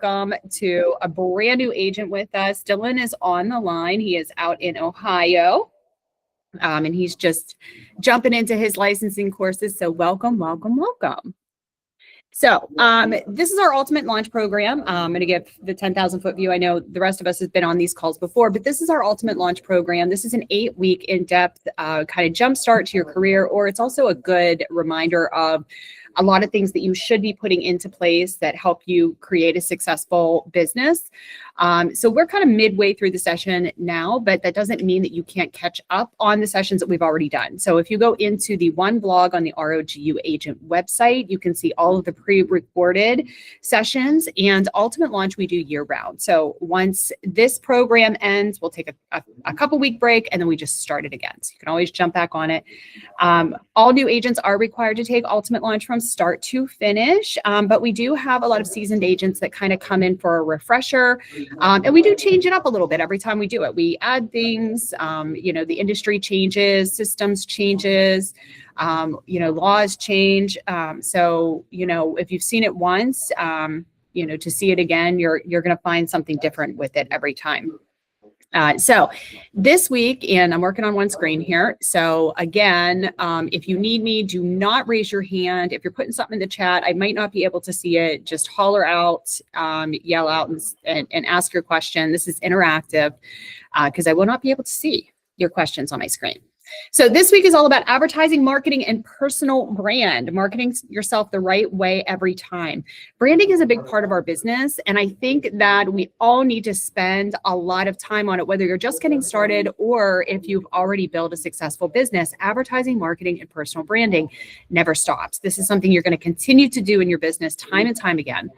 Welcome to a brand new agent with us. Dylan is on the line. He is out in Ohio, and he's just jumping into his licensing courses. So welcome, welcome, welcome. So this is our ultimate launch program. I'm going to give the 10,000 foot view. I know the rest of us has been on these calls before, but this is our ultimate launch program. This is an 8-week in-depth kind of jumpstart to your career, or it's also a good reminder of a lot of things that you should be putting into place that help you create a successful business. So we're kind of midway through the session now, but that doesn't mean that you can't catch up on the sessions that we've already done. So if you go into the one blog on the ROGU Agent website, you can see all of the pre-recorded sessions, and Ultimate Launch we do year round. So once this program ends, we'll take a couple week break, and then we just start it again. So you can always jump back on it. All new agents are required to take Ultimate Launch from start to finish, but we do have a lot of seasoned agents that kind of come in for a refresher. And we do change it up a little bit every time we do it. We add things, the industry changes, systems changes, laws change. So, if you've seen it once, to see it again, you're going to find something different with it every time. So this week, and I'm working on one screen here. So again, if you need me, do not raise your hand. If you're putting something in the chat, I might not be able to see it. Just holler out, yell out, and ask your question. This is interactive because I will not be able to see your questions on my screen. So this week is all about advertising, marketing, and personal brand. Marketing yourself the right way every time. Branding is a big part of our business, and I think that we all need to spend a lot of time on it, whether you're just getting started or if you've already built a successful business. Advertising, marketing, and personal branding never stops. This is something you're going to continue to do in your business time and time again.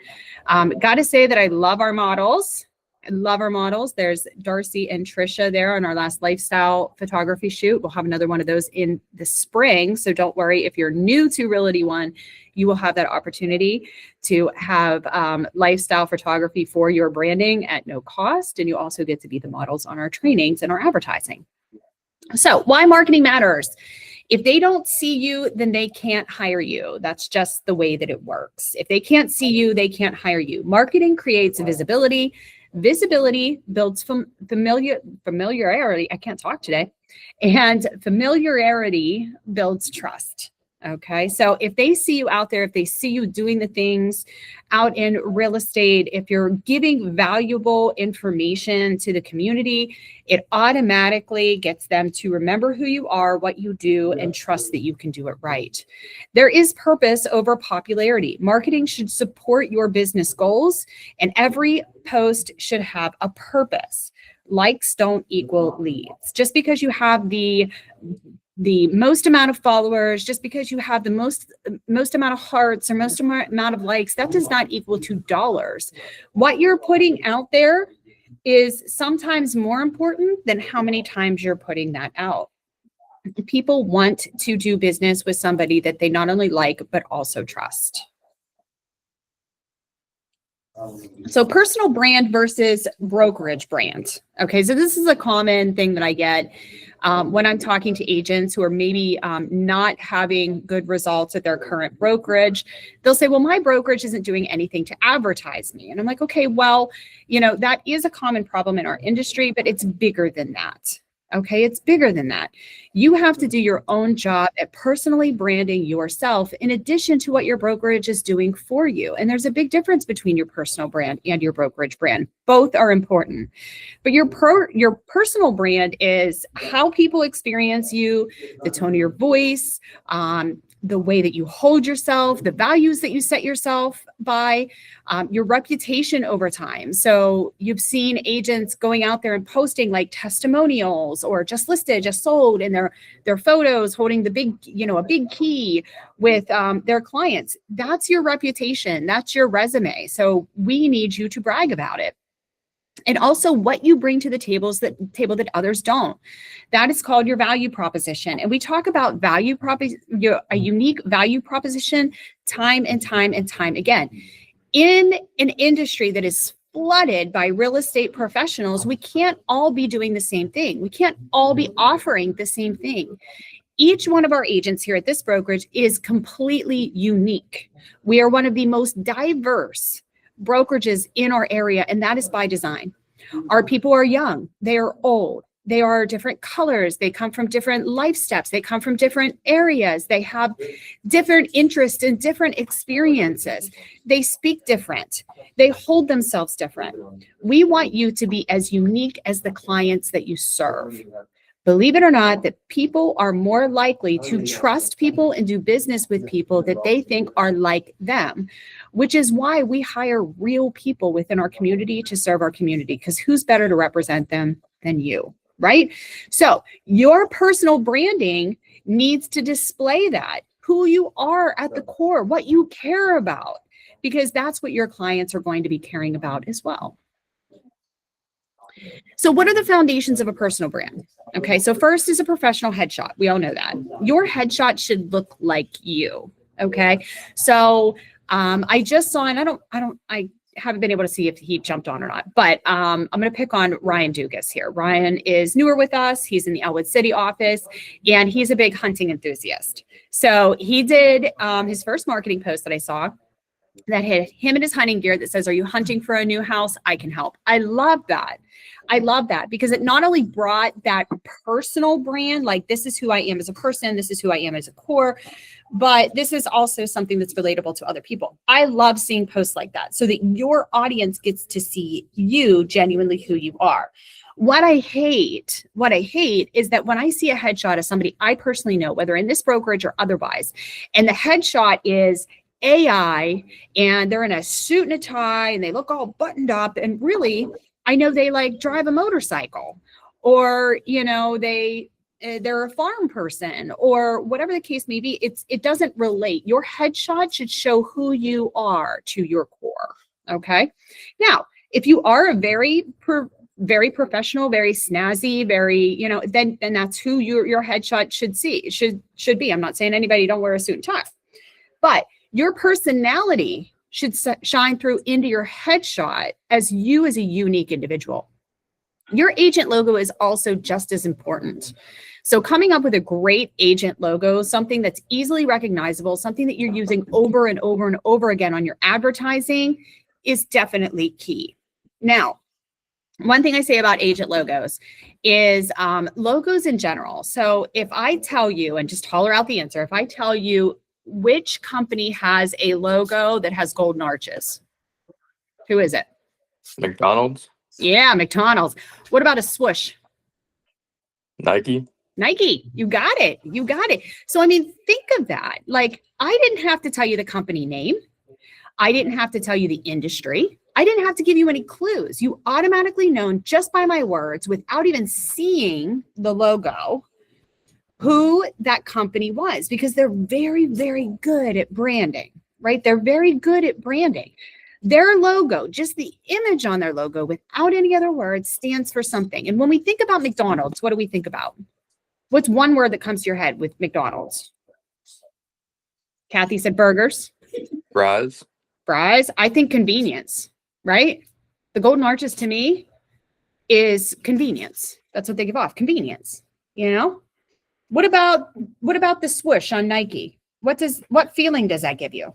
Got to say that I love our models. I love our models. There's Darcy and Trisha there on our last lifestyle photography shoot. We'll have another one of those in the spring. So don't worry, if you're new to Realty One, you will have that opportunity to have lifestyle photography for your branding at no cost. And you also get to be the models on our trainings and our advertising. So why marketing matters. If they don't see you, then they can't hire you. That's just the way that it works. If they can't see you, they can't hire you. Marketing creates visibility. Visibility builds familiarity. I can't talk today. And familiarity builds trust. Okay. So if they see you out there, if they see you doing the things out in real estate, if you're giving valuable information to the community, it automatically gets them to remember who you are, what you do, and trust that you can do it right. There is purpose over popularity. Marketing should support your business goals, and every post should have a purpose. Likes don't equal leads. Just because you have the most amount of followers, just because you have the most amount of hearts or most amount of likes, that does not equal to dollars. What you're putting out there is sometimes more important than how many times you're putting that out. People want to do business with somebody that they not only like, but also trust. So personal brand versus brokerage brand. Okay, so this is a common thing that I get when I'm talking to agents who are maybe not having good results at their current brokerage. They'll say, well, my brokerage isn't doing anything to advertise me. And I'm like, okay, well, that is a common problem in our industry, but it's bigger than that. Okay, it's bigger than that. You have to do your own job at personally branding yourself in addition to what your brokerage is doing for you. And there's a big difference between your personal brand and your brokerage brand. Both are important. But your personal brand is how people experience you, the tone of your voice, the way that you hold yourself, the values that you set yourself by, your reputation over time. So you've seen agents going out there and posting like testimonials or just listed, just sold, and their photos holding the big, a big key with their clients. That's your reputation. That's your resume. So we need you to brag about it. And also what you bring to the table that others don't. That is called your value proposition. And we talk about a unique value proposition time and time and time again. In an industry that is flooded by real estate professionals, we can't all be doing the same thing. We can't all be offering the same thing. Each one of our agents here at this brokerage is completely unique. We are one of the most diverse brokerages in our area, and that is by design. Our people are young, they are old, they are different colors, they come from different life steps, they come from different areas, they have different interests and different experiences, they speak different, they hold themselves different. We want you to be as unique as the clients that you serve. Believe it or not, that people are more likely to trust people and do business with people that they think are like them, which is why we hire real people within our community to serve our community, because who's better to represent them than you, right? So your personal branding needs to display that, who you are at the core, what you care about, because that's what your clients are going to be caring about as well. So what are the foundations of a personal brand? Okay, so first is a professional headshot. We all know that. Your headshot should look like you. Okay, so I just saw, and I haven't been able to see if he jumped on or not, but I'm going to pick on Ryan Dugas here. Ryan is newer with us. He's in the Elwood City office, and he's a big hunting enthusiast. So he did his first marketing post that I saw that had him in his hunting gear that says, "Are you hunting for a new house? I can help." I love that. I love that because it not only brought that personal brand, like this is who I am as a person, this is who I am as a core, but this is also something that's relatable to other people. I love seeing posts like that so that your audience gets to see you genuinely who you are. What I hate is that when I see a headshot of somebody I personally know, whether in this brokerage or otherwise, and the headshot is AI and they're in a suit and a tie and they look all buttoned up, and really I know they like drive a motorcycle, or they're a farm person, or whatever the case may be. It doesn't relate. Your headshot should show who you are to your core. Okay. Now, if you are a very professional, very snazzy, then that's who your headshot should be. I'm not saying anybody don't wear a suit and tie, but your personality should shine through into your headshot as you as a unique individual. Your agent logo is also just as important. So coming up with a great agent logo, something that's easily recognizable, something that you're using over and over and over again on your advertising, is definitely key. Now, one thing I say about agent logos is logos in general. So if I tell you, and just holler out the answer, if I tell you which company has a logo that has golden arches, who is it? McDonald's. Yeah, McDonald's. What about a swoosh? Nike. You got it. So, I mean, think of that. Like, I didn't have to tell you the company name. I didn't have to tell you the industry. I didn't have to give you any clues. You automatically known just by my words, without even seeing the logo, who that company was, because they're very, very good at branding, right? They're very good at branding. Their logo, just the image on their logo without any other words, stands for something. And when we think about McDonald's, what do we think about? What's one word that comes to your head with McDonald's? Kathy said burgers. Fries. I think convenience, right? The golden arches to me is convenience. That's what they give off, convenience, What about the swoosh on Nike? What feeling does that give you?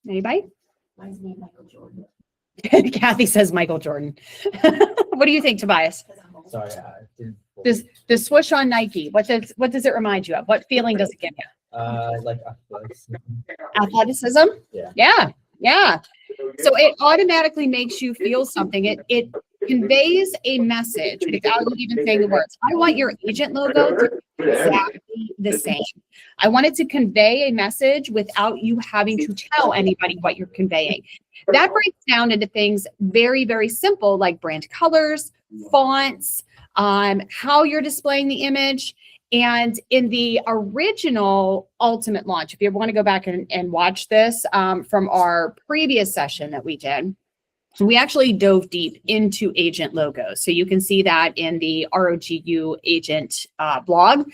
Anybody? Reminds me of Michael Jordan. Kathy says Michael Jordan. What do you think, Tobias? Sorry, I didn't. The swoosh on Nike, what does it remind you of? What feeling does it give you? Like athleticism. Athleticism? Yeah. So it automatically makes you feel something. It conveys a message without even saying the words. I want your agent logo to be exactly the same. I want it to convey a message without you having to tell anybody what you're conveying. That breaks down into things very, very simple, like brand colors, fonts, how you're displaying the image. And in the original Ultimate launch, if you want to go back and watch this from our previous session that we did, we actually dove deep into agent logos. So you can see that in the ROGU agent blog.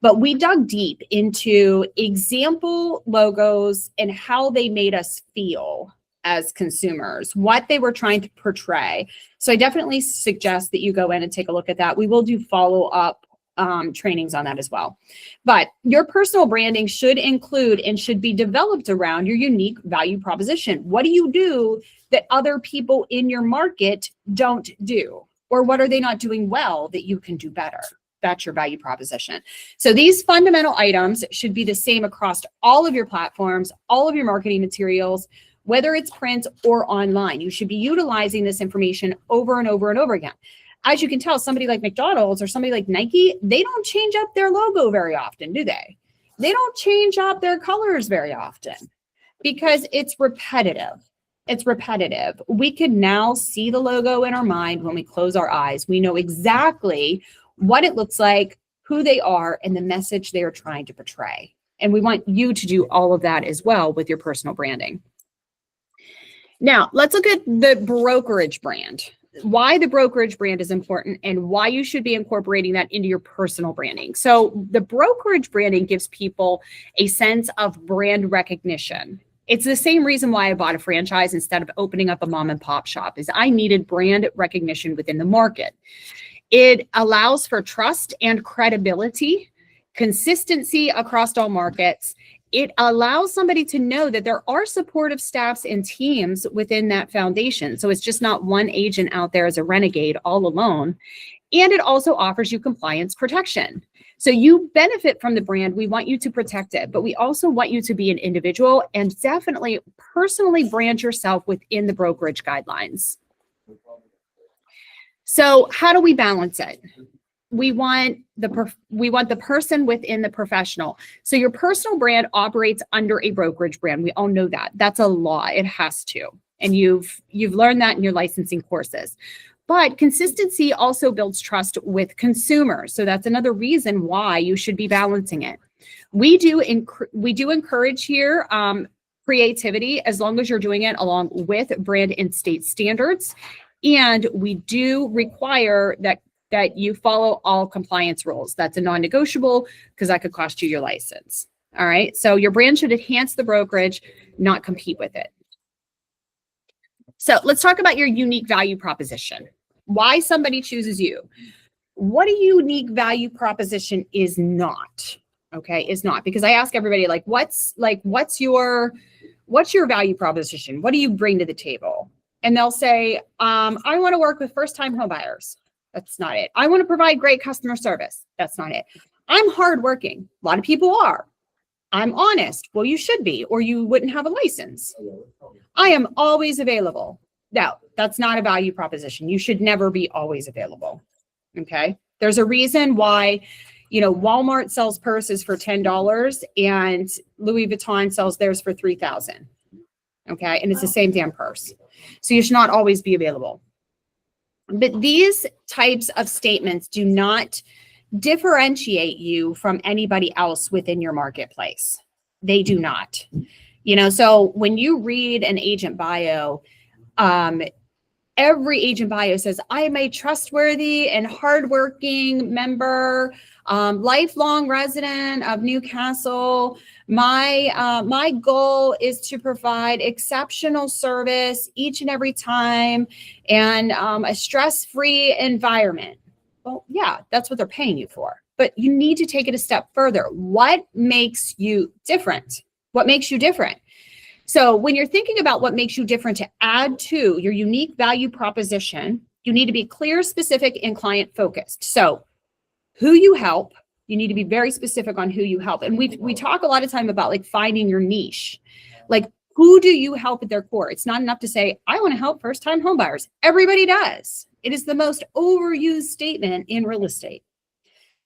But we dug deep into example logos and how they made us feel as consumers, what they were trying to portray. So I definitely suggest that you go in and take a look at that. We will do follow-up trainings on that as well. But your personal branding should include and should be developed around your unique value proposition. What do you do that other people in your market don't do? Or what are they not doing well that you can do better? That's your value proposition. So these fundamental items should be the same across all of your platforms, all of your marketing materials, whether it's print or online. You should be utilizing this information over and over and over again. As you can tell, somebody like McDonald's or somebody like Nike, they don't change up their logo very often, do they? They don't change up their colors very often because it's repetitive. It's repetitive. We can now see the logo in our mind when we close our eyes. We know exactly what it looks like, who they are, and the message they are trying to portray. And we want you to do all of that as well with your personal branding. Now, let's look at the brokerage brand. Why the brokerage brand is important and why you should be incorporating that into your personal branding. So the brokerage branding gives people a sense of brand recognition. It's the same reason why I bought a franchise instead of opening up a mom and pop shop, is I needed brand recognition within the market. It allows for trust and credibility, consistency across all markets. It allows somebody to know that there are supportive staffs and teams within that foundation. So it's just not one agent out there as a renegade all alone. And it also offers you compliance protection. So you benefit from the brand. We want you to protect it, but we also want you to be an individual and definitely personally brand yourself within the brokerage guidelines. So how do we balance it? We want the person within the professional. So your personal brand operates under a brokerage brand. We all know that. That's a law. It has to. And you've learned that in your licensing courses. But consistency also builds trust with consumers. So that's another reason why you should be balancing it. We do encourage here creativity as long as you're doing it along with brand and state standards. And we do require that you follow all compliance rules. That's a non-negotiable because that could cost you your license. All right. So your brand should enhance the brokerage, not compete with it. So let's talk about your unique value proposition. Why somebody chooses you. What a unique value proposition is not. Okay, is not, because I ask everybody what's your value proposition? What do you bring to the table? And they'll say, I want to work with first-time homebuyers. That's not it. I want to provide great customer service. That's not it. I'm hardworking. A lot of people are. I'm honest. Well, you should be, or you wouldn't have a license. I am always available. No, that's not a value proposition. You should never be always available. Okay. There's a reason why, Walmart sells purses for $10 and Louis Vuitton sells theirs for $3,000. Okay. And it's the same damn purse. So you should not always be available. But these types of statements do not differentiate you from anybody else within your marketplace. They do not. So when you read an agent bio, every agent bio says, I am a trustworthy and hardworking member, lifelong resident of Newcastle. My goal is to provide exceptional service each and every time and a stress-free environment. Well, yeah, that's what they're paying you for. But you need to take it a step further. What makes you different? What makes you different? So when you're thinking about what makes you different to add to your unique value proposition, you need to be clear, specific, and client focused. So who you help, you need to be very specific on who you help. And we talk a lot of time about finding your niche. Who do you help at their core? It's not enough to say, I want to help first-time homebuyers. Everybody does. It is the most overused statement in real estate.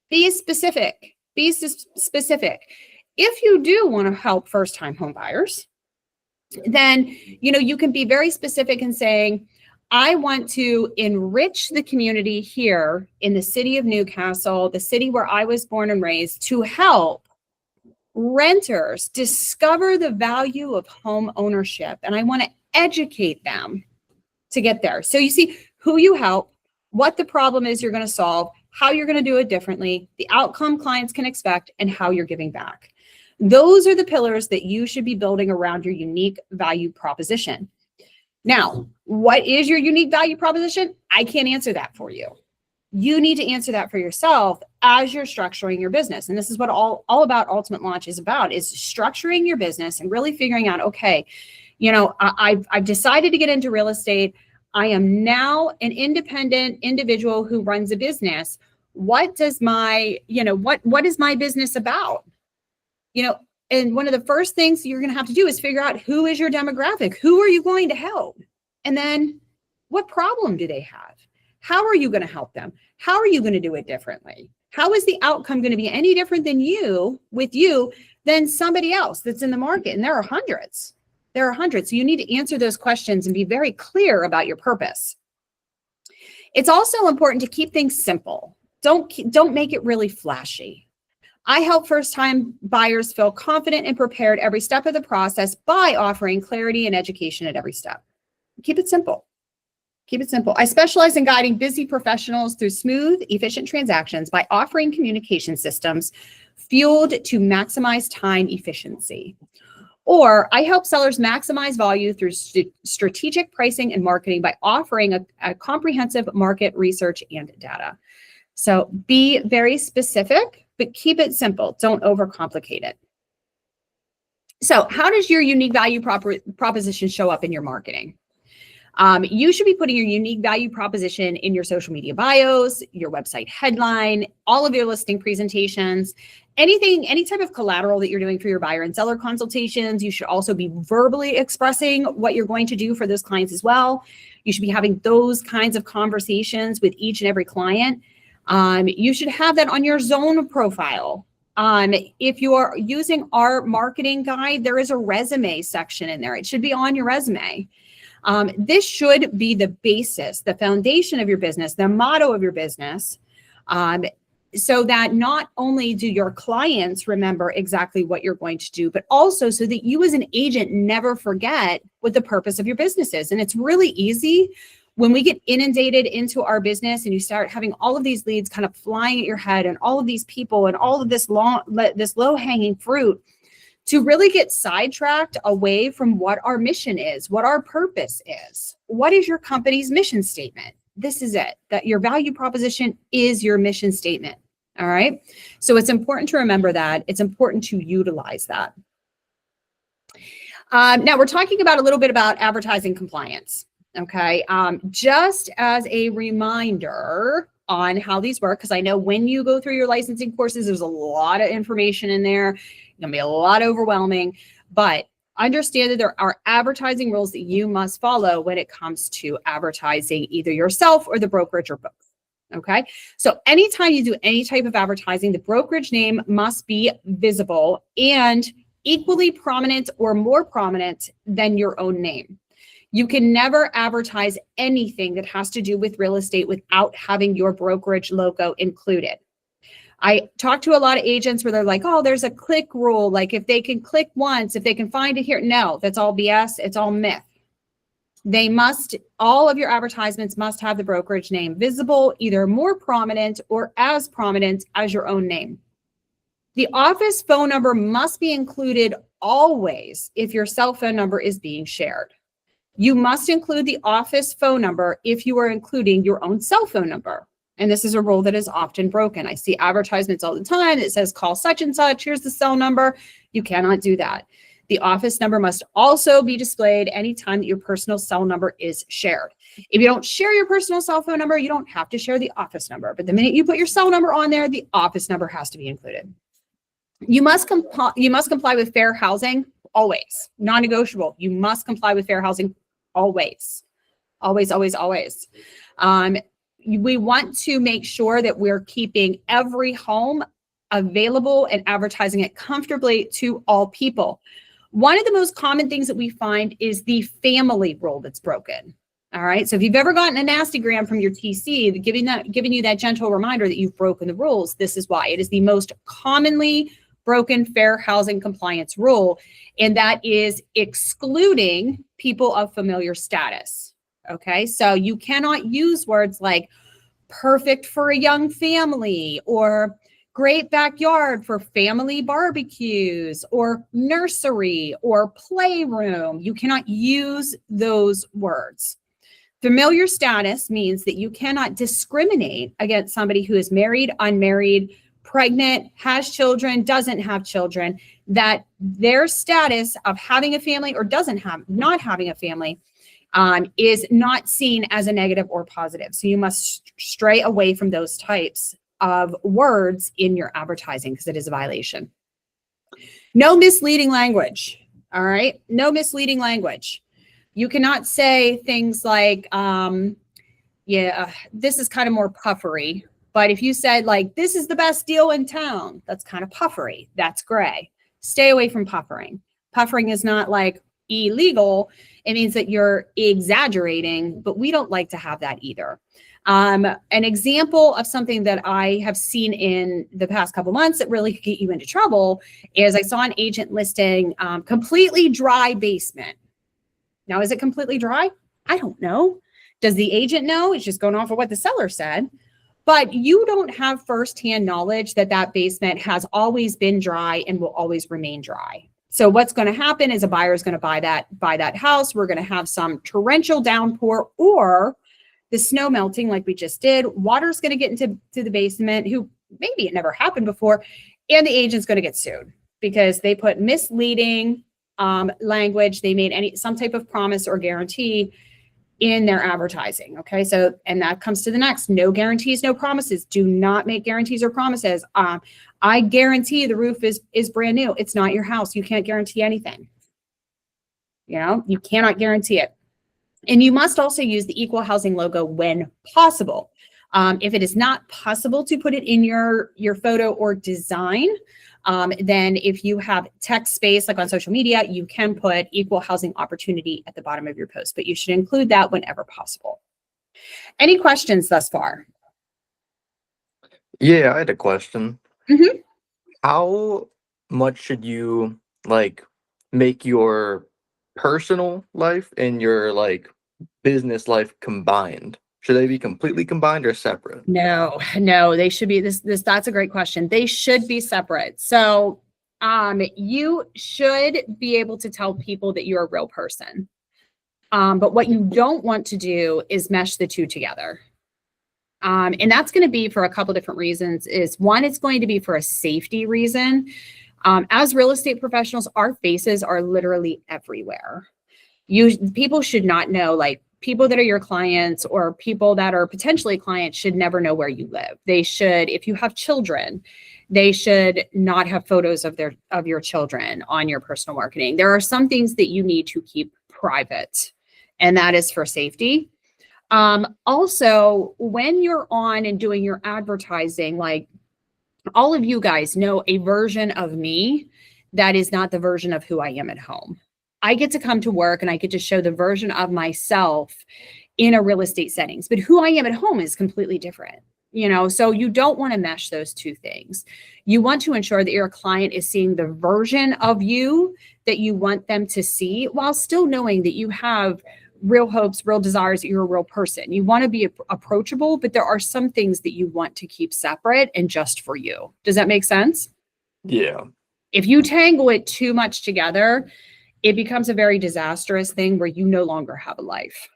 Be specific. Be specific. If you do want to help first-time homebuyers, then, you can be very specific in saying, I want to enrich the community here in the city of Newcastle, the city where I was born and raised, to help renters discover the value of home ownership. And I want to educate them to get there. So you see who you help, what the problem is you're going to solve, how you're going to do it differently, the outcome clients can expect, and how you're giving back. Those are the pillars that you should be building around your unique value proposition. Now, what is your unique value proposition? I can't answer that for you. You need to answer that for yourself as you're structuring your business. And this is what all about Ultimate Launch is about, is structuring your business and really figuring out, okay, I've decided to get into real estate. I am now an independent individual who runs a business. What does my, what is my business about? And one of the first things you're going to have to do is figure out who is your demographic, who are you going to help? And then what problem do they have? How are you going to help them? How are you going to do it differently? How is the outcome going to be any different than than somebody else that's in the market? And there are hundreds. So you need to answer those questions and be very clear about your purpose. It's also important to keep things simple. Don't make it really flashy. I help first-time buyers feel confident and prepared every step of the process by offering clarity and education at every step. Keep it simple. I specialize in guiding busy professionals through smooth, efficient transactions by offering communication systems fueled to maximize time efficiency. Or I help sellers maximize value through strategic pricing and marketing by offering a comprehensive market research and data. So be very specific, but keep it simple. Don't overcomplicate it. So how does your unique value proposition show up in your marketing? You should be putting your unique value proposition in your social media bios, your website headline, all of your listing presentations, any type of collateral that you're doing for your buyer and seller consultations. You should also be verbally expressing what you're going to do for those clients as well. You should be having those kinds of conversations with each and every client. You should have that on your zone profile. If you are using our marketing guide, there is a resume section in there. It should be on your resume. This should be the basis, the foundation of your business, the motto of your business, so that not only do your clients remember exactly what you're going to do, but also so that you as an agent never forget what the purpose of your business is. And it's really easy when we get inundated into our business and you start having all of these leads kind of flying at your head and all of these people and all of this low-hanging fruit, to really get sidetracked away from what our mission is, what our purpose is. What is your company's mission statement? This is it, that your value proposition is your mission statement. All right. So it's important to remember that. It's important to utilize that. Now we're talking about a little bit about advertising compliance. Okay. Just as a reminder on how these work, because I know when you go through your licensing courses, there's a lot of information in there. It's going to be a lot overwhelming, but understand that there are advertising rules that you must follow when it comes to advertising either yourself or the brokerage or both. Okay. So anytime you do any type of advertising, the brokerage name must be visible and equally prominent or more prominent than your own name. You can never advertise anything that has to do with real estate without having your brokerage logo included. I talk to a lot of agents where they're like, oh, there's a click rule. Like if they can click once, if they can find it here. No, that's all BS. It's all myth. All of your advertisements must have the brokerage name visible, either more prominent or as prominent as your own name. The office phone number must be included always if your cell phone number is being shared. You must include the office phone number if you are including your own cell phone number. And this is a rule that is often broken. I see advertisements all the time that says call such and such, here's the cell number. You cannot do that. The office number must also be displayed anytime that your personal cell number is shared. If you don't share your personal cell phone number, you don't have to share the office number. But the minute you put your cell number on there, the office number has to be included. You must comply with fair housing, always. Non-negotiable. You must comply with fair housing, always. Always, always, always. We want to make sure that we're keeping every home available and advertising it comfortably to all people. One of the most common things that we find is the family rule that's broken. All right. So if you've ever gotten a nastygram from your TC, giving you that gentle reminder that you've broken the rules, this is why. It is the most commonly broken fair housing compliance rule, and that is excluding people of familiar status. Okay. So you cannot use words like perfect for a young family or great backyard for family barbecues or nursery or playroom. You cannot use those words. Familiar status means that you cannot discriminate against somebody who is married, unmarried, pregnant, has children, doesn't have children, that their status of having a family or not having a family is not seen as a negative or positive. So you must stray away from those types of words in your advertising because it is a violation. No misleading language. All right. No misleading language. You cannot say things like, this is kind of more puffery. But if you said like, this is the best deal in town, that's kind of puffery. That's gray. Stay away from puffering. Puffering is not like illegal. It means that you're exaggerating, but we don't like to have that either. An example of something that I have seen in the past couple months that really could get you into trouble is I saw an agent listing completely dry basement. Now, is it completely dry? I don't know. Does the agent know? It's just going off of what the seller said. But you don't have firsthand knowledge that that basement has always been dry and will always remain dry. So what's going to happen is a buyer is going to buy that house. We're going to have some torrential downpour or the snow melting like we just did. Water's going to get into the basement, who maybe it never happened before, and the agent's going to get sued because they put misleading language. They made some type of promise or guarantee in their advertising. Okay. So, and that comes to the next, no guarantees, no promises. Do not make guarantees or promises. I guarantee the roof is brand new. It's not your house. You can't guarantee anything. You know, you cannot guarantee it. And you must also use the equal housing logo when possible. If it is not possible to put it in your photo or design, then if you have text space, like on social media, you can put equal housing opportunity at the bottom of your post, but you should include that whenever possible. Any questions thus far? Yeah, I had a question. Mm-hmm. How much should you like make your personal life and your like business life combined? Should they be completely combined or separate? No, they should be that's a great question. They should be separate. So you should be able to tell people that you're a real person. But what you don't want to do is mesh the two together. And that's going to be for a couple different reasons. One, it's going to be for a safety reason. As real estate professionals, our faces are literally everywhere. People should not know, like, people that are your clients or people that are potentially clients should never know where you live. They should, if you have children, they should not have photos of your children on your personal marketing. There are some things that you need to keep private, and that is for safety. Also, when you're on and doing your advertising, like, all of you guys know a version of me that is not the version of who I am at home. I get to come to work and I get to show the version of myself in a real estate settings, but who I am at home is completely different, you know? So you don't want to mesh those two things. You want to ensure that your client is seeing the version of you that you want them to see, while still knowing that you have real hopes, real desires, that you're a real person. You want to be approachable, but there are some things that you want to keep separate and just for you. Does that make sense? Yeah. If you tangle it too much together, it becomes a very disastrous thing where you no longer have a life.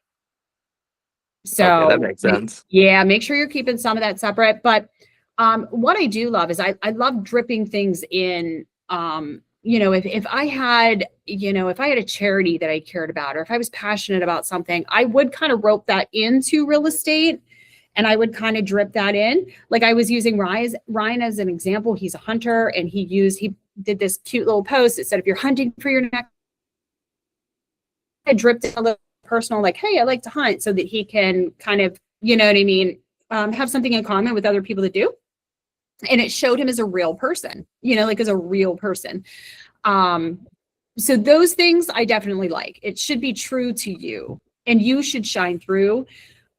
So okay, that makes sense. Yeah, make sure you're keeping some of that separate. But what I do love is I love dripping things in. If I had, if I had a charity that I cared about, or if I was passionate about something, I would kind of rope that into real estate, and I would kind of drip that in. Like, I was using Ryan as an example. He's a hunter, and he did this cute little post that said, if you're hunting for your next, I dripped in a little personal, like, hey, I like to hunt, so that he can kind of, you know what I mean, have something in common with other people that do. And it showed him as a real person, like as a real person. So those things I definitely like. It should be true to you, and you should shine through,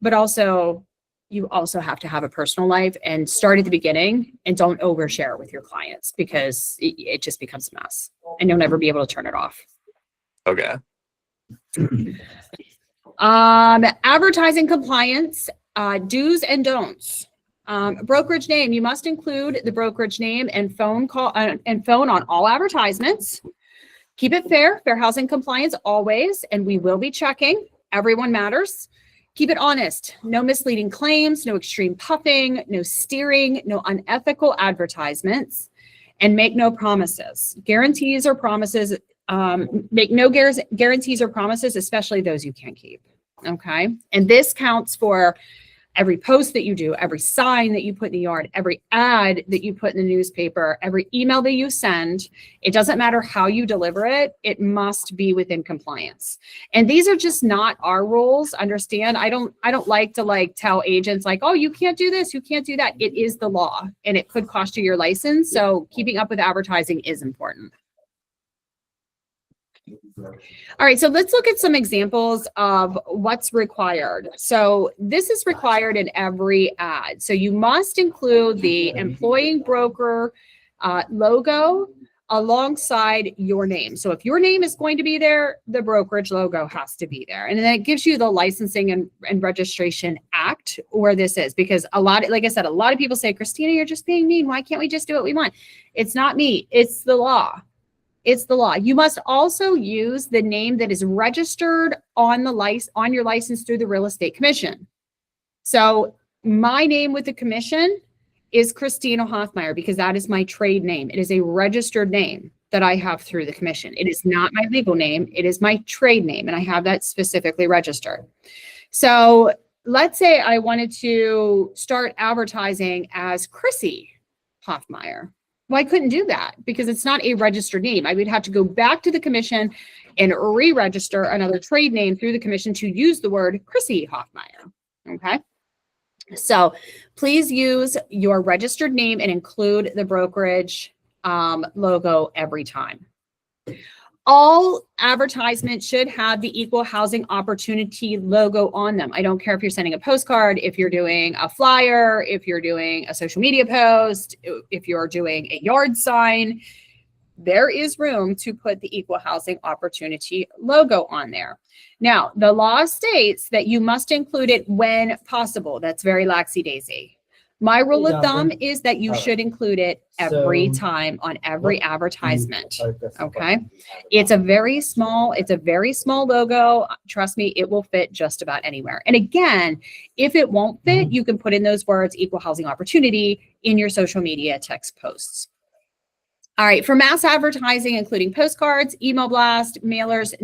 but also you also have to have a personal life, and start at the beginning, and don't overshare with your clients, because it just becomes a mess and you'll never be able to turn it off. Okay. Advertising compliance, do's and don'ts. Brokerage name, you must include the brokerage name and phone on all advertisements. Keep it fair housing compliance always, and we will be checking. Everyone matters. Keep it honest. No misleading claims, no extreme puffing, no steering, no unethical advertisements, and make no promises. Guarantees or promises, make no guarantees or promises, especially those you can't keep. Okay. And this counts for every post that you do, every sign that you put in the yard, every ad that you put in the newspaper, every email that you send. It doesn't matter how you deliver it. It must be within compliance. And these are just not our rules. Understand? I don't like to tell agents oh, you can't do this, you can't do that. It is the law and it could cost you your license. So keeping up with advertising is important. All right, so let's look at some examples of what's required. So this is required in every ad. So you must include the employing broker logo alongside your name. So if your name is going to be there, the brokerage logo has to be there. And then it gives you the Licensing and Registration Act where this is, because like I said, a lot of people say, Christina, you're just being mean. Why can't we just do what we want? It's not me, it's the law. It's the law. You must also use the name that is registered on your license through the Real Estate Commission. So my name with the commission is Christina Hoffmeyer because that is my trade name. It is a registered name that I have through the commission. It is not my legal name. It is my trade name, and I have that specifically registered. So let's say I wanted to start advertising as Chrissy Hoffmeyer. Well, I couldn't do that because it's not a registered name. I would have to go back to the commission and re-register another trade name through the commission to use the word Chrissy Hoffmeyer. Okay. So please use your registered name and include the brokerage logo every time. All advertisements should have the Equal Housing Opportunity logo on them. I don't care if you're sending a postcard, if you're doing a flyer, if you're doing a social media post, if you're doing a yard sign, there is room to put the Equal Housing Opportunity logo on there. Now, the law states that you must include it when possible. That's very laxy-daisy. My rule of thumb is that you should include it every time on every advertisement. Okay. It's a very small logo. Trust me, it will fit just about anywhere. And again, if it won't fit, you can put in those words, Equal Housing Opportunity, in your social media text posts. All right, for mass advertising, including postcards, email blast, mailers,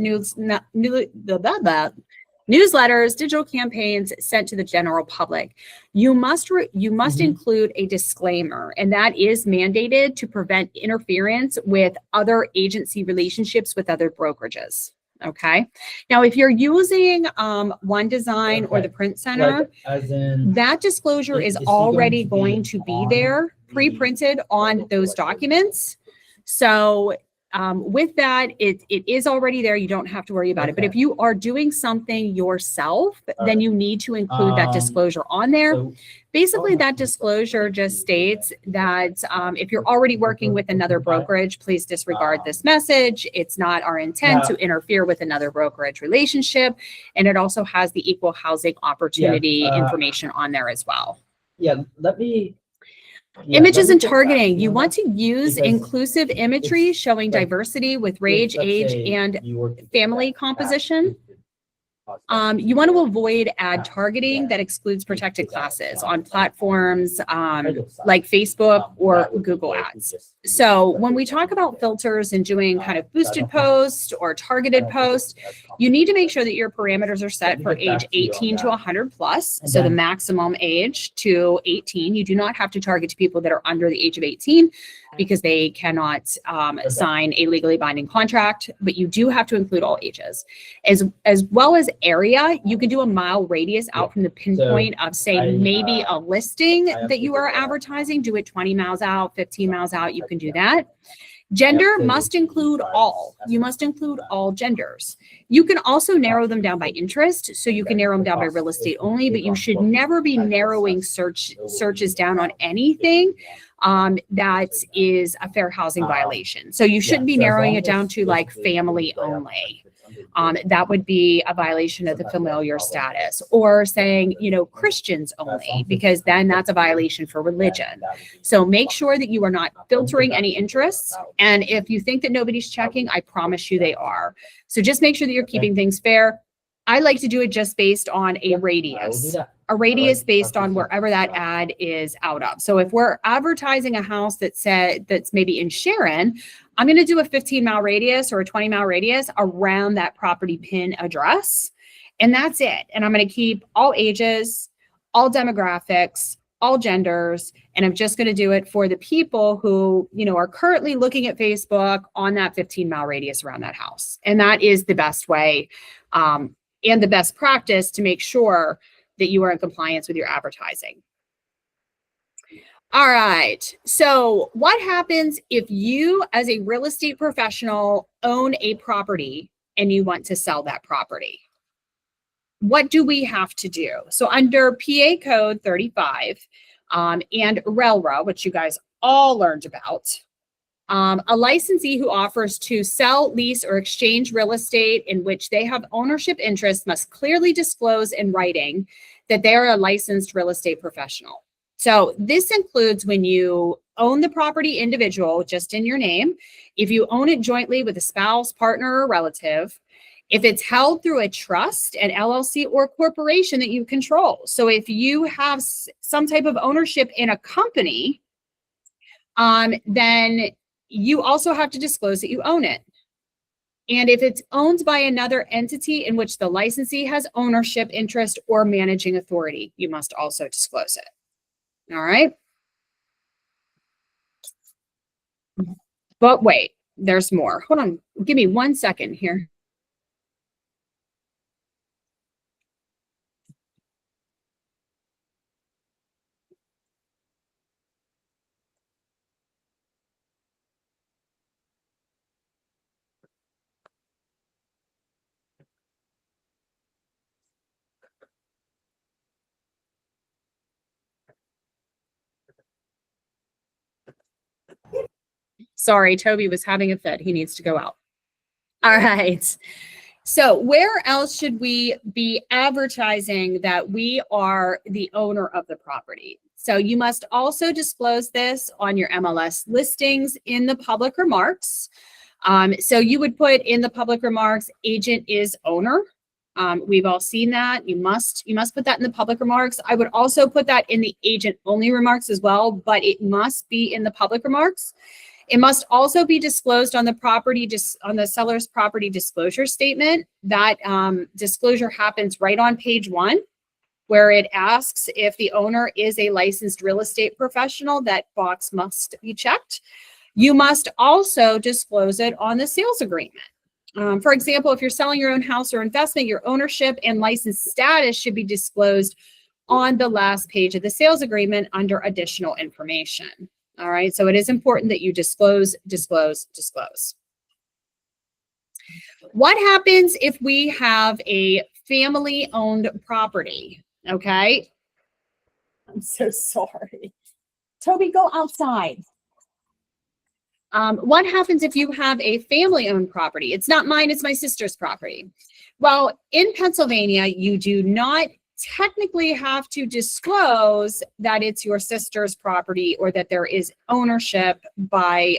newsletters, digital campaigns sent to the general public, you must include a disclaimer, and that is mandated to prevent interference with other agency relationships with other brokerages. Okay. Now, if you're using One Design or the Print Center, that disclosure is already going to be there, pre-printed on those documents. So with that, it is already there. You don't have to worry about it. But if you are doing something yourself, then you need to include that disclosure on there. Basically, that disclosure just states that if you're already working with another brokerage, please disregard this message. It's not our intent to interfere with another brokerage relationship. And it also has the Equal Housing Opportunity information on there as well. Images and targeting. You want to use inclusive imagery showing diversity with age, and family composition. You want to avoid ad targeting that excludes protected classes on platforms like Facebook or Google Ads. So when we talk about filters and doing kind of boosted posts or targeted posts, you need to make sure that your parameters are set for age 18 to 100 plus. So the maximum age to 18. You do not have to target to people that are under the age of 18 because they cannot sign a legally binding contract, but you do have to include all ages. As well as area, you can do a mile radius out from the pinpoint of, say, maybe a listing that you are advertising. Do it 20 miles out, 15 miles out. You can do that. Gender must include all. You must include all genders. You can also narrow them down by interest. So you can narrow them down by real estate only, but you should never be narrowing searches down on anything that is a fair housing violation. So you shouldn't be narrowing it down to like family only. That would be a violation of the familiar status, or saying, Christians only, because then that's a violation for religion. So make sure that you are not filtering any interests. And if you think that nobody's checking, I promise you they are. So just make sure that you're keeping things fair. I like to do it just based on a I will do radius. that. A radius Alright, based on perfect. wherever that ad is out of. So if we're advertising a house that's maybe in Sharon, I'm going to do a 15-mile radius or a 20-mile radius around that property pin address. And that's it. And I'm going to keep all ages, all demographics, all genders, and I'm just going to do it for the people who, are currently looking at Facebook on that 15-mile radius around that house. And that is the best way and the best practice to make sure that you are in compliance with your advertising. All right. So what happens if you, as a real estate professional, own a property and you want to sell that property? What do we have to do? So under PA Code 35 and RELRA, which you guys all learned about, a licensee who offers to sell, lease, or exchange real estate in which they have ownership interest must clearly disclose in writing that they are a licensed real estate professional. So this includes when you own the property individual, just in your name, if you own it jointly with a spouse, partner, or relative, if it's held through a trust, an LLC, or corporation that you control. So if you have some type of ownership in a company, then you also have to disclose that you own it. And if it's owned by another entity in which the licensee has ownership interest or managing authority, you must also disclose it. All right. But wait, there's more. Hold on. Give me 1 second here. Sorry, Toby was having a fit. He needs to go out. All right. So where else should we be advertising that we are the owner of the property? So you must also disclose this on your MLS listings in the public remarks. So you would put in the public remarks, agent is owner. We've all seen that. You must put that in the public remarks. I would also put that in the agent only remarks as well, but it must be in the public remarks. It must also be disclosed on the property, on the seller's property disclosure statement. That disclosure happens right on page 1, where it asks if the owner is a licensed real estate professional. That box must be checked. You must also disclose it on the sales agreement. For example, if you're selling your own house or investment, your ownership and license status should be disclosed on the last page of the sales agreement under additional information. All right, so it is important that you disclose. What happens if we have a family-owned property? Okay. I'm so sorry. Toby, go outside. What happens if you have a family-owned property? It's not mine, it's my sister's property. Well, in Pennsylvania, you do not technically have to disclose that it's your sister's property or that there is ownership by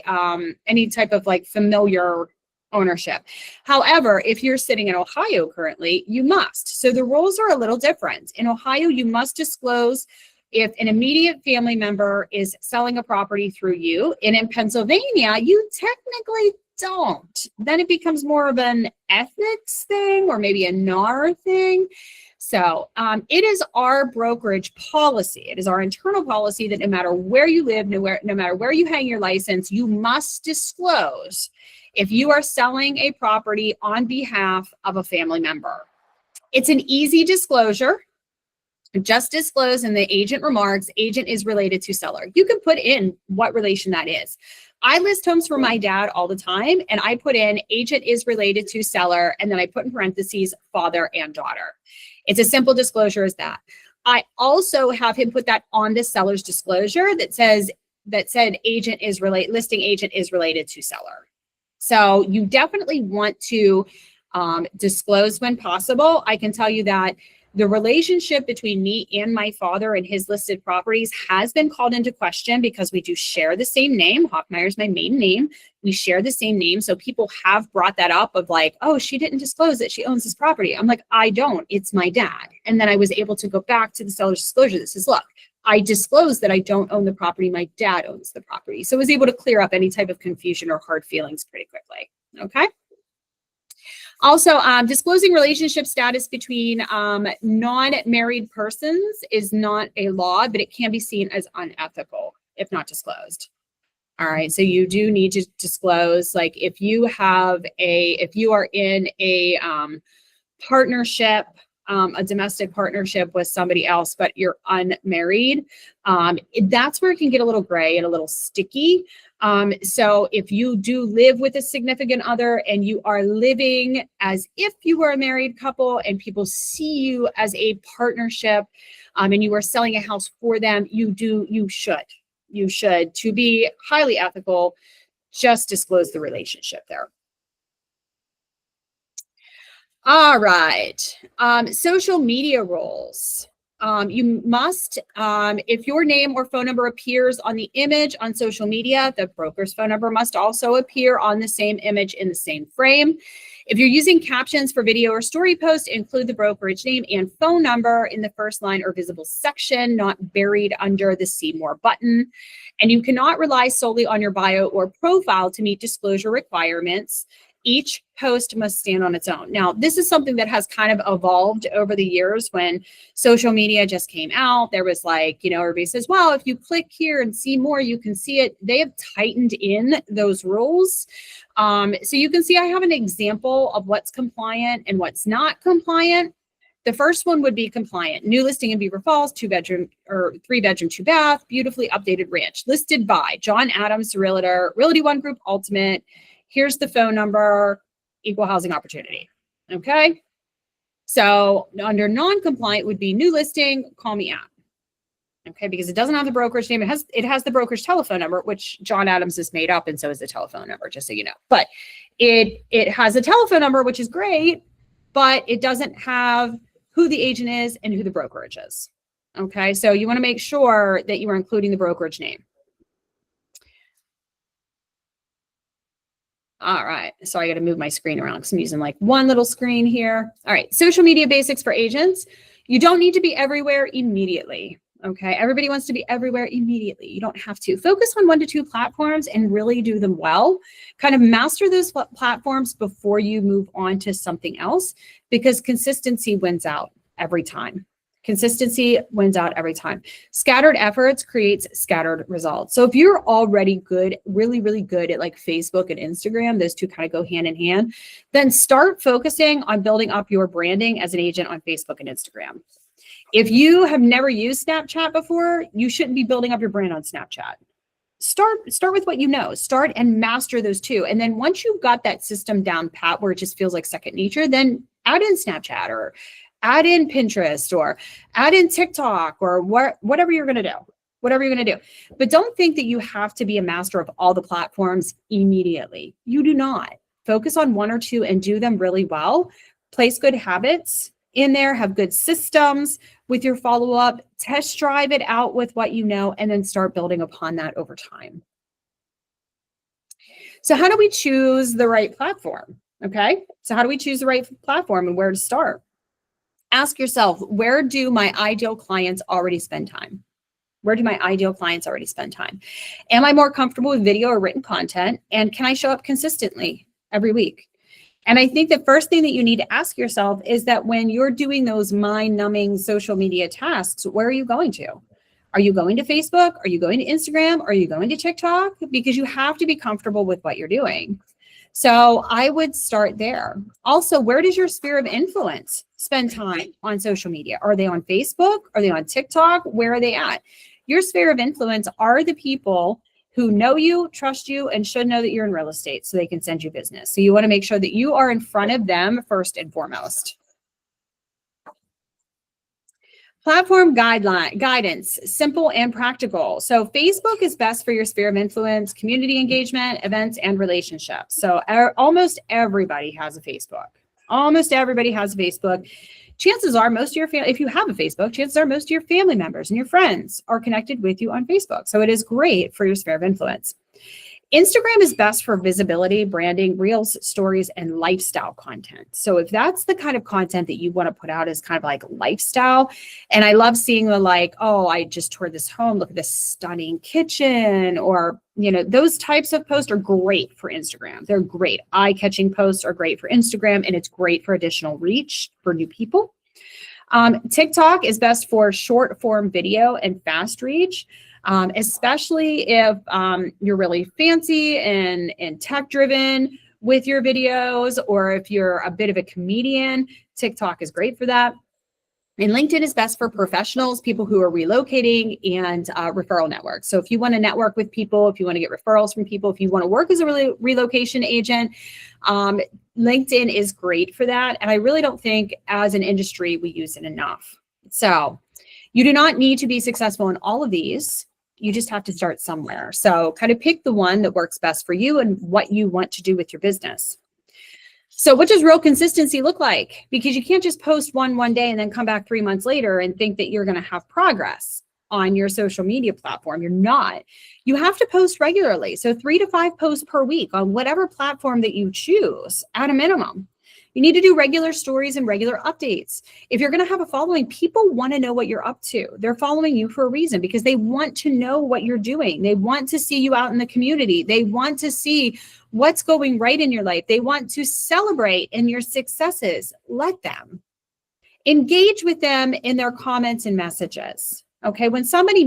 any type of like familiar ownership. However, if you're sitting in Ohio currently, you must. So the rules are a little different. In Ohio, you must disclose if an immediate family member is selling a property through you. And in Pennsylvania, you technically don't. Then it becomes more of an ethics thing or maybe a NAR thing. So it is our brokerage policy. It is our internal policy that no matter where you live, no matter where you hang your license, you must disclose if you are selling a property on behalf of a family member. It's an easy disclosure. Just disclose in the agent remarks, agent is related to seller. You can put in what relation that is. I list homes for my dad all the time, and I put in agent is related to seller, and then I put in parentheses father and daughter. It's a simple disclosure as that. I also have him put that on the seller's disclosure that said listing agent is related to seller. So you definitely want to disclose when possible. I can tell you that The relationship between me and my father and his listed properties has been called into question because we do share the same name. Hoffmeyer is my maiden name. We share the same name. So people have brought that up of like, oh, she didn't disclose that she owns this property. I'm like, I don't, it's my dad. And then I was able to go back to the seller's disclosure that says, look, I disclosed that I don't own the property. My dad owns the property. So I was able to clear up any type of confusion or hard feelings pretty quickly. Okay. Also, disclosing relationship status between non-married persons is not a law, but it can be seen as unethical if not disclosed. All right, so you do need to disclose, like if you are in a partnership, a domestic partnership with somebody else, but you're unmarried, that's where it can get a little gray and a little sticky. So if you do live with a significant other and you are living as if you were a married couple and people see you as a partnership, and you are selling a house for them, you should, to be highly ethical, just disclose the relationship there. All right. Social media roles. You must, if your name or phone number appears on the image on social media, the broker's phone number must also appear on the same image in the same frame. If you're using captions for video or story posts, include the brokerage name and phone number in the first line or visible section, not buried under the See More button. And you cannot rely solely on your bio or profile to meet disclosure requirements. Each post must stand on its own. Now, this is something that has kind of evolved over the years. When social media just came out, there was like, everybody says, well, if you click here and see more, you can see it. They have tightened in those rules. So you can see I have an example of what's compliant and what's not compliant. The first one would be compliant. New listing in Beaver Falls, 2-bedroom or 3-bedroom, 2-bath, beautifully updated ranch. Listed by John Adams, Realtor, Realty One Group Ultimate. Here's the phone number, equal housing opportunity. Okay. So under non-compliant would be new listing, call me at. Okay, because it doesn't have the brokerage name. It has the brokerage telephone number, which John Adams has made up, and so is the telephone number, just so you know. But it has a telephone number, which is great, but it doesn't have who the agent is and who the brokerage is. Okay, so you want to make sure that you are including the brokerage name. All right, so I got to move my screen around because I'm using like one little screen here. All right, social media basics for agents. You don't need to be everywhere immediately. Okay, everybody wants to be everywhere immediately. You don't have to. Focus on 1 to 2 platforms and really do them well. Kind of master those platforms before you move on to something else, because consistency wins out every time. Consistency wins out every time. Scattered efforts creates scattered results. So if you're already good, really, really good at like Facebook and Instagram, those two kind of go hand in hand, then start focusing on building up your branding as an agent on Facebook and Instagram. If you have never used Snapchat before, you shouldn't be building up your brand on Snapchat. Start with what you know. Start and master those two. And then once you've got that system down pat where it just feels like second nature, then add in Snapchat or add in Pinterest or add in TikTok or whatever you're going to do. Whatever you're going to do. But don't think that you have to be a master of all the platforms immediately. You do not. Focus on 1 or 2 and do them really well. Place good habits in there, have good systems with your follow-up, test drive it out with what you know, and then start building upon that over time. So how do we choose the right platform? Okay, so how do we choose the right platform and where to start? Ask yourself, where do my ideal clients already spend time? Where do my ideal clients already spend time? Am I more comfortable with video or written content? And can I show up consistently every week? And I think the first thing that you need to ask yourself is that when you're doing those mind-numbing social media tasks, where are you going to? Are you going to Facebook? Are you going to Instagram? Are you going to TikTok? Because you have to be comfortable with what you're doing. So I would start there. Also, where does your sphere of influence spend time on social media? Are they on Facebook? Are they on TikTok? Where are they at? Your sphere of influence are the people who know you, trust you, and should know that you're in real estate so they can send you business. So you want to make sure that you are in front of them first and foremost. Platform guidance, simple and practical. So Facebook is best for your sphere of influence, community engagement, events, and relationships. So almost everybody has a Facebook. Almost everybody has a Facebook. chances are most of your family, if you have a Facebook, chances are most of your family members and your friends are connected with you on Facebook. So it is great for your sphere of influence. Instagram is best for visibility, branding, reels, stories, and lifestyle content. So if that's the kind of content that you want to put out as kind of like lifestyle, and I love seeing the like, oh, I just toured this home, look at this stunning kitchen, or, you know, those types of posts are great for Instagram. They're great. Eye-catching posts are great for Instagram, and it's great for additional reach for new people. TikTok is best for short form video and fast reach. Especially if you're really fancy and tech driven with your videos, or if you're a bit of a comedian, TikTok is great for that. And LinkedIn is best for professionals, people who are relocating, and referral networks. So if you want to network with people, if you want to get referrals from people, if you want to work as a relocation agent, LinkedIn is great for that. And I really don't think as an industry we use it enough. So you do not need to be successful in all of these. You just have to start somewhere. So kind of pick the one that works best for you and what you want to do with your business. So what does real consistency look like? Because you can't just post one day and then come back 3 months later and think that you're going to have progress on your social media platform. You're not. You have to post regularly. So 3 to 5 posts per week on whatever platform that you choose at a minimum. You need to do regular stories and regular updates. If you're going to have a following, people want to know what you're up to. They're following you for a reason because they want to know what you're doing. They want to see you out in the community. They want to see what's going right in your life. They want to celebrate in your successes. Let them. Engage with them in their comments and messages. Okay, when somebody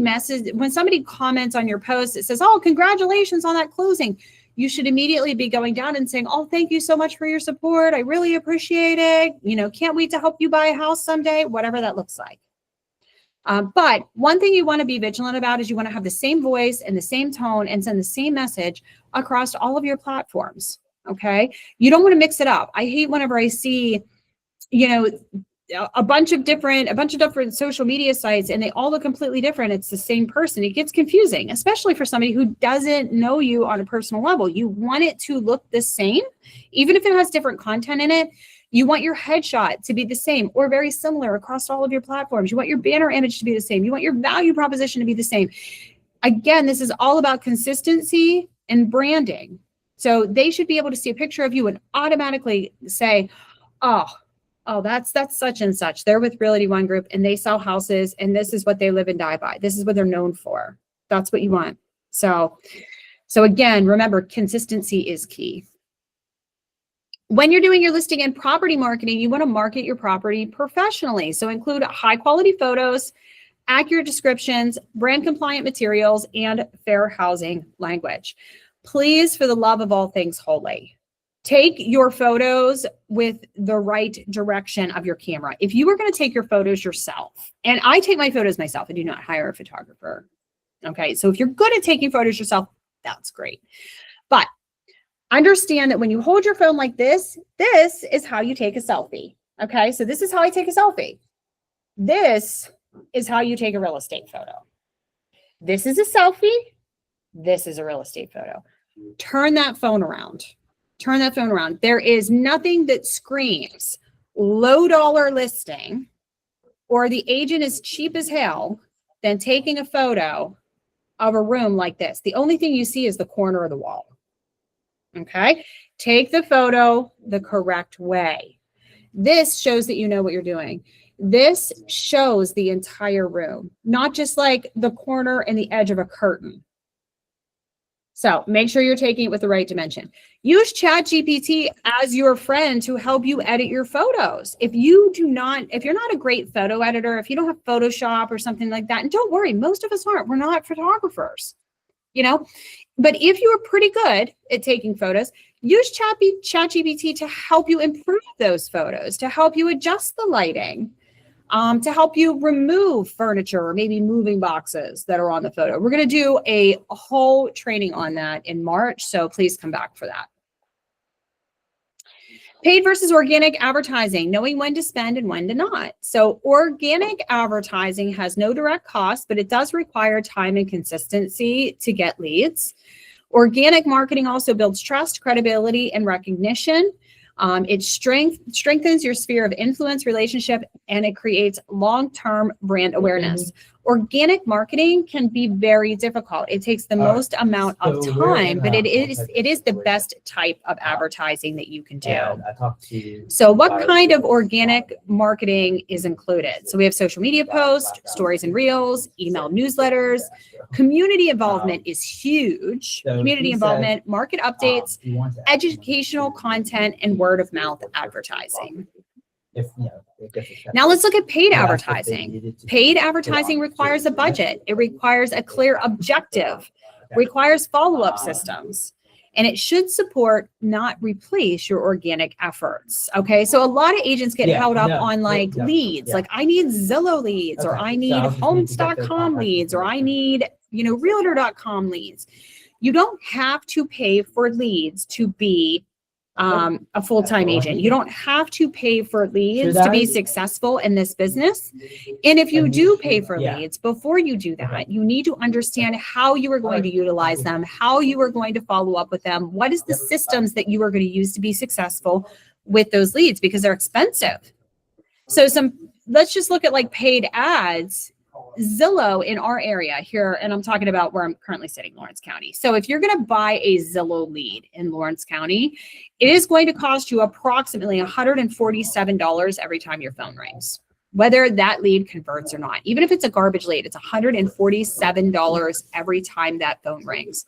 comments on your post, it says, "Oh, congratulations on that closing." You should immediately be going down and saying, "Oh, thank you so much for your support. I really appreciate it. You know, can't wait to help you buy a house someday," whatever that looks like. But one thing you want to be vigilant about is you want to have the same voice and the same tone and send the same message across all of your platforms. Okay, you don't want to mix it up. I hate whenever I see, you know, a bunch of different social media sites and they all look completely different. It's the same person. It gets confusing, especially for somebody who doesn't know you on a personal level. You want it to look the same, even if it has different content in it. You want your headshot to be the same or very similar across all of your platforms. You want your banner image to be the same. You want your value proposition to be the same. Again, this is all about consistency and branding. So they should be able to see a picture of you and automatically say, oh, that's such and such. They're with Realty One Group and they sell houses and this is what they live and die by. This is what they're known for. That's what you want. So again, remember, consistency is key. When you're doing your listing and property marketing, you want to market your property professionally. So include high quality photos, accurate descriptions, brand compliant materials, and fair housing language. Please, for the love of all things holy, take your photos with the right direction of your camera. If you were going to take your photos yourself, and I take my photos myself, I do not hire a photographer. Okay, so if you're good at taking photos yourself, that's great. But understand that when you hold your phone like this is how you take a selfie. Okay, so this is how I take a selfie. This is how you take a real estate photo. This is a selfie. This is a real estate photo. Turn that phone around. Turn that phone around. There is nothing that screams low dollar listing or the agent is cheap as hell than taking a photo of a room like this. The only thing you see is the corner of the wall. Okay? Take the photo the correct way. This shows that you know what you're doing. This shows the entire room, not just like the corner and the edge of a curtain. So make sure you're taking it with the right dimension. Use ChatGPT as your friend to help you edit your photos. If you're not a great photo editor, if you don't have Photoshop or something like that, and don't worry, most of us aren't. We're not photographers, you know. But if you are pretty good at taking photos, use ChatGPT to help you improve those photos, to help you adjust the lighting, to help you remove furniture or maybe moving boxes that are on the photo. We're going to do a whole training on that in March, so please come back for that. Paid versus organic advertising, knowing when to spend and when to not. So organic advertising has no direct cost, but it does require time and consistency to get leads. Organic marketing also builds trust, credibility, and recognition. It strengthens your sphere of influence, relationship, and it creates long-term brand awareness. Organic marketing can be very difficult. It takes the most amount of So we're time, in but a it is the situation best type of advertising that you can do. And I talked to. So what kind of organic marketing is included? So we have social media posts, stories and reels, email newsletters. Community involvement is huge. So Community he involvement, market updates, he wants to ask educational content, and word of mouth advertising. If, you know, it gets accepted. Now let's look at paid He asked if they advertising. needed to Paid put on advertising requires a certain budget. It requires a clear objective, requires follow-up systems, and it should support, not replace your organic efforts. Okay, so a lot of agents get Yeah, held up no, on like no, leads, yeah. like I need Zillow leads, or Okay, I so need I'll just need to get those homes.com contact leads, or I information. need, realtor.com leads. You don't have to pay for leads to be a full-time agent. You don't have to pay for leads Should to be I- successful in this business. And if you And do you pay should- for yeah. leads, before you do that, Okay. you need to understand how you are going to utilize them, how you are going to follow up with them, what is the systems that you are going to use to be successful with those leads, because they're expensive. So let's just look at like paid ads. Zillow in our area here, and I'm talking about where I'm currently sitting, Lawrence County. So if you're going to buy a Zillow lead in Lawrence County, it is going to cost you approximately $147 every time your phone rings, whether that lead converts or not. Even if it's a garbage lead, it's $147 every time that phone rings.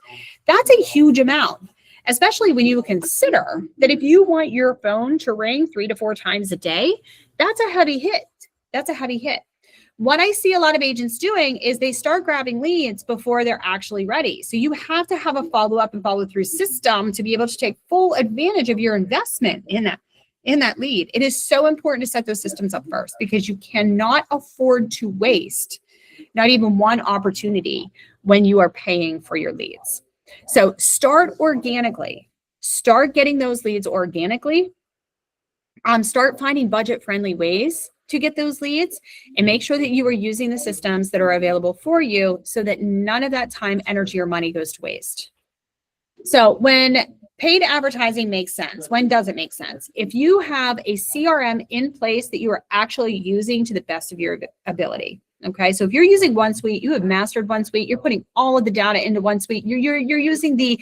That's a huge amount, especially when you consider that if you want your phone to ring 3 to 4 times a day, that's a heavy hit. That's a heavy hit. What I see a lot of agents doing is they start grabbing leads before they're actually ready. So you have to have a follow-up and follow-through system to be able to take full advantage of your investment in that lead. It is so important to set those systems up first, because you cannot afford to waste not even one opportunity when you are paying for your leads. So start organically. Start getting those leads organically. Start finding budget-friendly ways to get those leads, and make sure that you are using the systems that are available for you so that none of that time, energy, or money goes to waste. So when paid advertising makes sense, when does it make sense? If you have a CRM in place that you are actually using to the best of your ability. Okay, so if you're using OneSuite, you have mastered OneSuite, you're putting all of the data into OneSuite, you're using the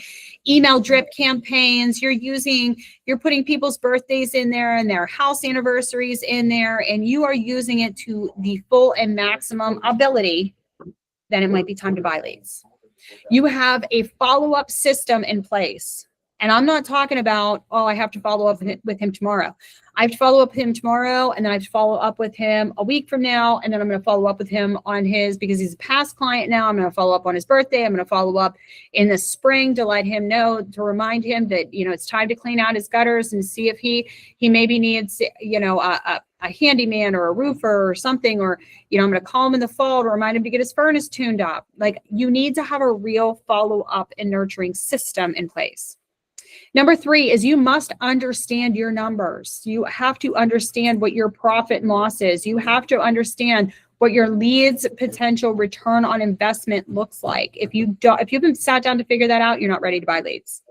email drip campaigns, you're putting people's birthdays in there and their house anniversaries in there, and you are using it to the full and maximum ability, then it might be time to buy leads. You have a follow-up system in place. And I'm not talking about, oh, I have to follow up with him tomorrow. I have to follow up with him tomorrow, and then I have to follow up with him a week from now, and then I'm going to follow up with him on because he's a past client now. I'm going to follow up on his birthday. I'm going to follow up in the spring to let him know, to remind him that, it's time to clean out his gutters and see if he maybe needs, a handyman or a roofer or something, or, I'm going to call him in the fall to remind him to get his furnace tuned up. Like, you need to have a real follow-up and nurturing system in place. Number 3 is you must understand your numbers. You have to understand what your profit and loss is. You have to understand what your leads potential return on investment looks like. If you haven't sat down to figure that out, you're not ready to buy leads.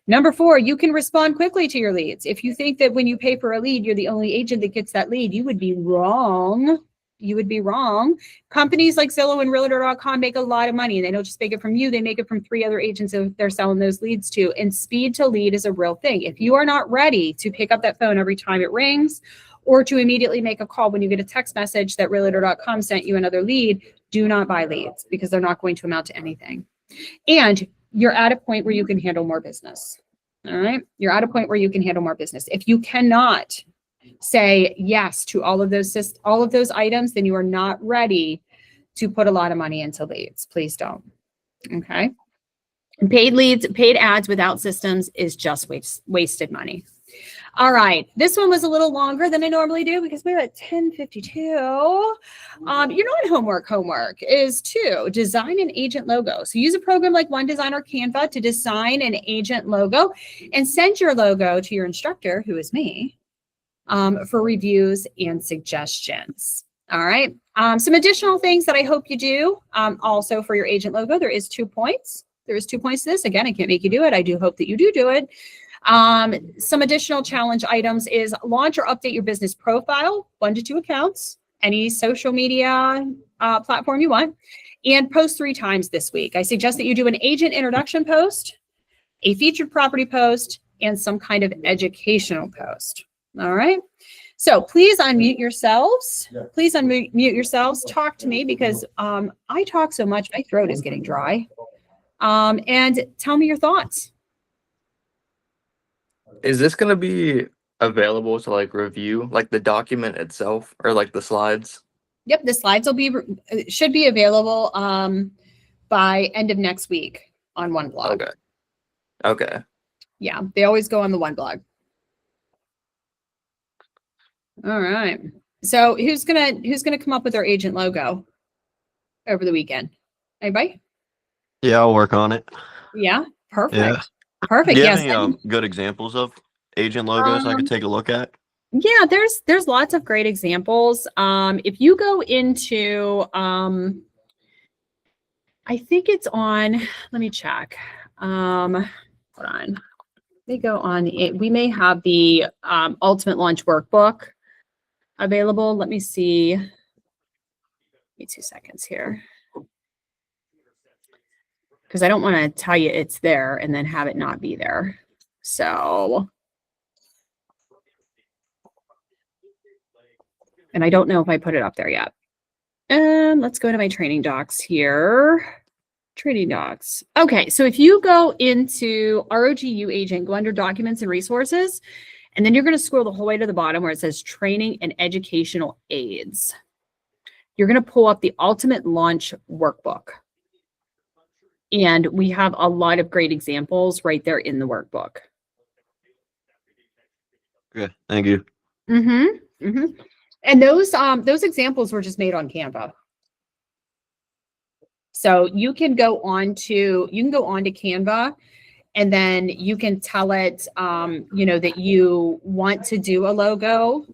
Number 4, you can respond quickly to your leads. If you think that when you pay for a lead, you're the only agent that gets that lead, you would be wrong. You would be wrong. Companies like Zillow and Realtor.com make a lot of money, and they don't just make it from you. They make it from 3 other agents that they're selling those leads to. And speed to lead is a real thing. If you are not ready to pick up that phone every time it rings, or to immediately make a call when you get a text message that Realtor.com sent you another lead, do not buy leads, because they're not going to amount to anything. And you're at a point where you can handle more business. All right. You're at a point where you can handle more business. If you cannot say yes to all of those items, then you are not ready to put a lot of money into leads. Please don't. Okay. And paid ads without systems is just wasted money. All right. This one was a little longer than I normally do because we're at 10:52. You're not homework. Homework is to design an agent logo. So use a program like OneDesign or Canva to design an agent logo and send your logo to your instructor, who is me, for reviews and suggestions. All right. Some additional things that I hope you do also for your agent logo. There is 2 points. There is 2 points to this. Again, I can't make you do it. I do hope that you do it. Some additional challenge items is launch or update your business profile, 1 to 2 accounts, any social media platform you want, and post 3 times this week. I suggest that you do an agent introduction post, a featured property post, and some kind of educational post. All right. So please unmute yourselves. Please unmute yourselves. Talk to me because I talk so much, my throat is getting dry. And tell me your thoughts. Is this going to be available to like review, like the document itself or like the slides? Yep, the slides will be should be available by end of next week on OneBlog. Okay. Okay. Yeah, they always go on the OneBlog. All right. So who's gonna come up with their agent logo over the weekend? Anybody? Yeah, I'll work on it. Yeah, perfect. Yeah. Perfect. Do you have Yes. any good examples of agent logos I could take a look at? Yeah, there's lots of great examples. If you go into I think it's on, let me check. Hold on. They go on it. We may have the Ultimate Launch Workbook available. Let me see. Give me 2 seconds here. Because I don't want to tell you it's there and then have it not be there. So, and I don't know if I put it up there yet. Let's go to my training docs here. Training docs. Okay, so if you go into ROGU agent, go under documents and resources, and then you're going to scroll the whole way to the bottom where it says training and educational aids. You're going to pull up the Ultimate Launch Workbook. And we have a lot of great examples right there in the workbook. Okay, thank you. Mm-hmm. Mm-hmm. And those examples were just made on Canva. So you can go on to Canva, and then you can tell it, that you want to do a logo,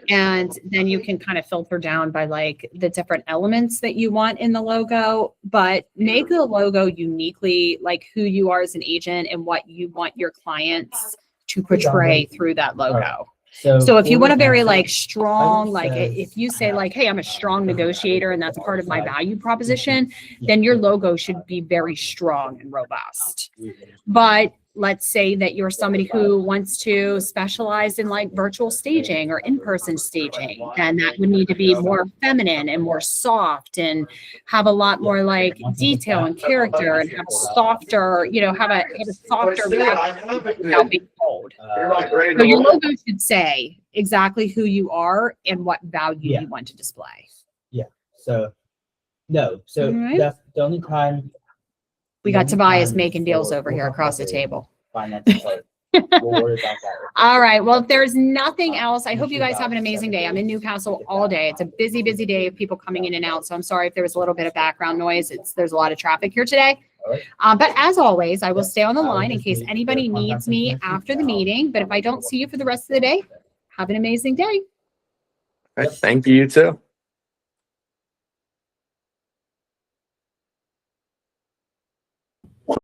and then you can kind of filter down by like the different elements that you want in the logo, but make the logo uniquely like who you are as an agent and what you want your clients to portray through that logo. So if you want a very like strong, like if you say like, hey, I'm a strong negotiator and that's part of my value proposition, then your logo should be very strong and robust. But let's say that you're somebody who wants to specialize in like virtual staging or in-person staging, and that would need to be more feminine and more soft and have a lot more like detail and character and have a softer, have a softer without being bold. So your logo should say exactly who you are and what value you want to display. Yeah. So that's the only time. We got Tobias making deals over here across the table. Finance part. We'll worry about that. All right. Well, if there's nothing else, I hope you guys have an amazing day. I'm in Newcastle all day. It's a busy, busy day of people coming in and out. So I'm sorry if there was a little bit of background noise. There's a lot of traffic here today. But as always, I will stay on the line in case anybody needs me after the meeting. But if I don't see you for the rest of the day, have an amazing day. All right, thank you too.